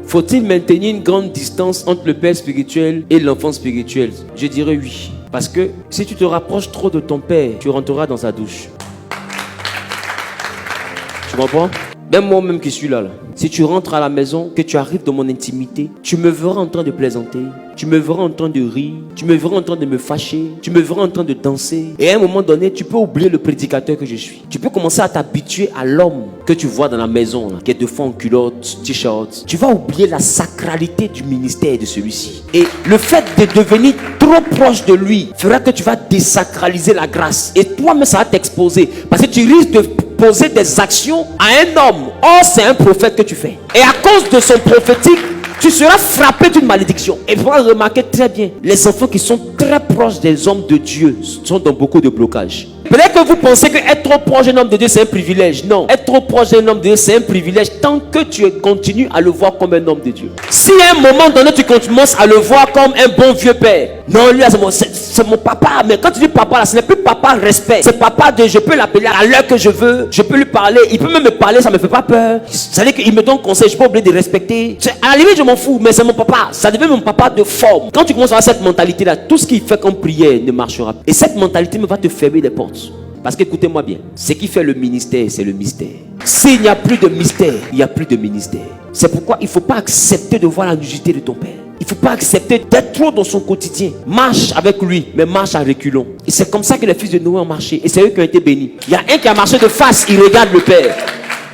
Faut-il maintenir une grande distance entre le père spirituel et l'enfant spirituel? Je dirais oui. Parce que si tu te rapproches trop de ton père, tu rentreras dans sa douche. Tu comprends? Même moi-même qui suis là, si tu rentres à la maison, que tu arrives dans mon intimité, tu me verras en train de plaisanter, tu me verras en train de rire, tu me verras en train de me fâcher, tu me verras en train de danser. Et à un moment donné, tu peux oublier le prédicateur que je suis. Tu peux commencer à t'habituer à l'homme que tu vois dans la maison, là, qui est de fond en culotte, t-shirt. Tu vas oublier la sacralité du ministère de celui-ci. Et le fait de devenir trop proche de lui fera que tu vas désacraliser la grâce. Et toi-même, ça va t'exposer. Parce que tu risques de poser des actions à un homme. Or, c'est un prophète que tu fais. Et à cause de son prophétique, tu seras frappé d'une malédiction. Et vous allez remarquer très bien, les enfants qui sont très proches des hommes de Dieu sont dans beaucoup de blocages. Peut-être que vous pensez que être trop proche d'un homme de Dieu, c'est un privilège. Non, être trop proche d'un homme de Dieu, c'est un privilège tant que tu continues à le voir comme un homme de Dieu. Si à un moment donné, tu commences à le voir comme un bon vieux père. Non, lui, c'est mon papa. Mais quand tu dis papa, là, ce n'est plus papa respect. C'est papa de, je peux l'appeler à l'heure que je veux. Je peux lui parler. Il peut même me parler, ça ne me fait pas peur. Ça veut dire qu'il me donne conseil, je ne peux pas oublier de respecter. À la limite, je m'en fous, mais c'est mon papa. Ça devient mon papa de forme. Quand tu commences à avoir cette mentalité-là, tout ce qu'il fait comme prière ne marchera pas. Et cette mentalité va te fermer les portes. Parce qu'écoutez-moi bien, ce qui fait le ministère, c'est le mystère. S'il n'y a plus de mystère, il n'y a plus de ministère. C'est pourquoi il ne faut pas accepter de voir la nudité de ton père. Il ne faut pas accepter d'être trop dans son quotidien. Marche avec lui, mais marche à reculons. Et c'est comme ça que les fils de Noé ont marché. Et c'est eux qui ont été bénis. Il y a un qui a marché de face, il regarde le père.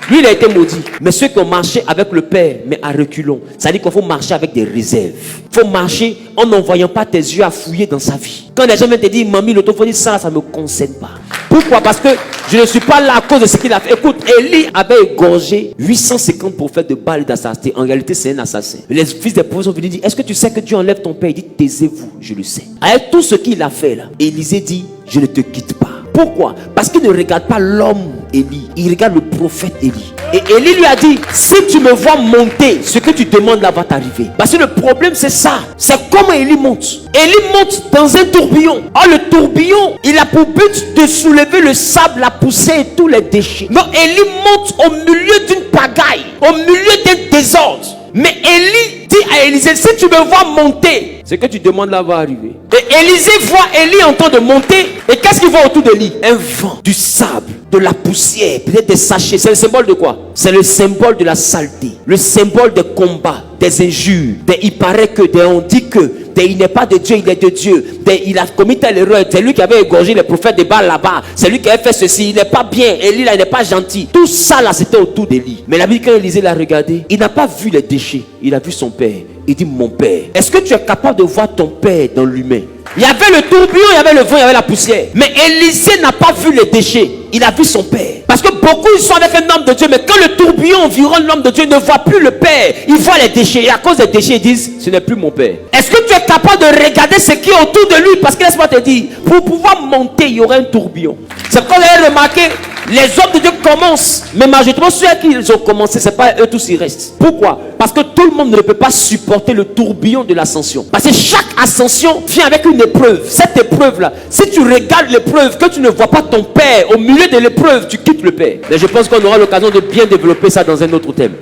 Lui, il a été maudit. Mais ceux qui ont marché avec le père, mais à reculons, ça dit qu'il faut marcher avec des réserves. Il faut marcher en n'envoyant pas tes yeux à fouiller dans sa vie. Quand les gens viennent te dire, mamie, l'autophonie, ça ne me concerne pas. Pourquoi? Parce que je ne suis pas là à cause de ce qu'il a fait. Écoute, Élie avait égorgé 850 prophètes de Baal et d'assassin. En réalité, c'est un assassin. Les fils des prophètes sont venus dire, est-ce que tu sais que Dieu enlève ton père? Il dit, taisez-vous, je le sais. Avec tout ce qu'il a fait là, Élisée dit, je ne te quitte pas. Pourquoi? Parce qu'il ne regarde pas l'homme Élie, il regarde le prophète Élie. Et Élie lui a dit, si tu me vois monter, ce que tu demandes là va t'arriver. Parce que le problème c'est ça, c'est comment Élie monte. Élie monte dans un tourbillon. Or le tourbillon, il a pour but de soulever le sable, la poussière et tous les déchets. Donc Élie monte au milieu d'une pagaille, au milieu d'un désordre. Mais Élie dit à Élisée, si tu me vois monter, ce que tu demandes là va arriver. Et Élisée voit Élie en train de monter. Et qu'est-ce qu'il voit autour de lui? Un vent, du sable, de la poussière, peut-être des sachets. C'est le symbole de quoi? C'est le symbole de la saleté. Le symbole des combats, des injures. Il paraît que, on dit que, il n'est pas de Dieu, il est de Dieu. Il a commis telle erreur. C'est lui qui avait égorgé les prophètes de Baal là-bas. C'est lui qui avait fait ceci. Il n'est pas bien. Élie là, il n'est pas gentil. Tout ça là, c'était autour d'Élie. Mais la Bible, quand Élisée l'a regardé, il n'a pas vu les déchets. Il a vu son père. Il dit, mon père. Est-ce que tu es capable de voir ton père dans l'humain? Il y avait le tourbillon, il y avait le vent, il y avait la poussière. Mais Élisée n'a pas vu les déchets. Il a vu son père. Parce que beaucoup ils sont avec un homme de Dieu, mais quand le tourbillon environne l'homme de Dieu, il ne voit plus le père. Il voit les déchets. Et à cause des déchets, ils disent, ce n'est plus mon père. Est-ce que tu es capable de regarder ce qui est autour de lui? Parce que laisse-moi te dire, pour pouvoir monter, il y aura un tourbillon. C'est comme vous avez remarqué, les hommes de Dieu commencent. Mais majoritairement, ceux qui ont commencé, ce n'est pas eux tous, ils restent. Pourquoi? Parce que tout le monde ne peut pas supporter le tourbillon de l'ascension. Parce que chaque ascension vient avec une épreuve. Cette épreuve-là, si tu regardes l'épreuve, que tu ne vois pas ton père, au milieu de l'épreuve, tu quittes le père. Mais je pense qu'on aura l'occasion de bien développer ça dans un autre thème.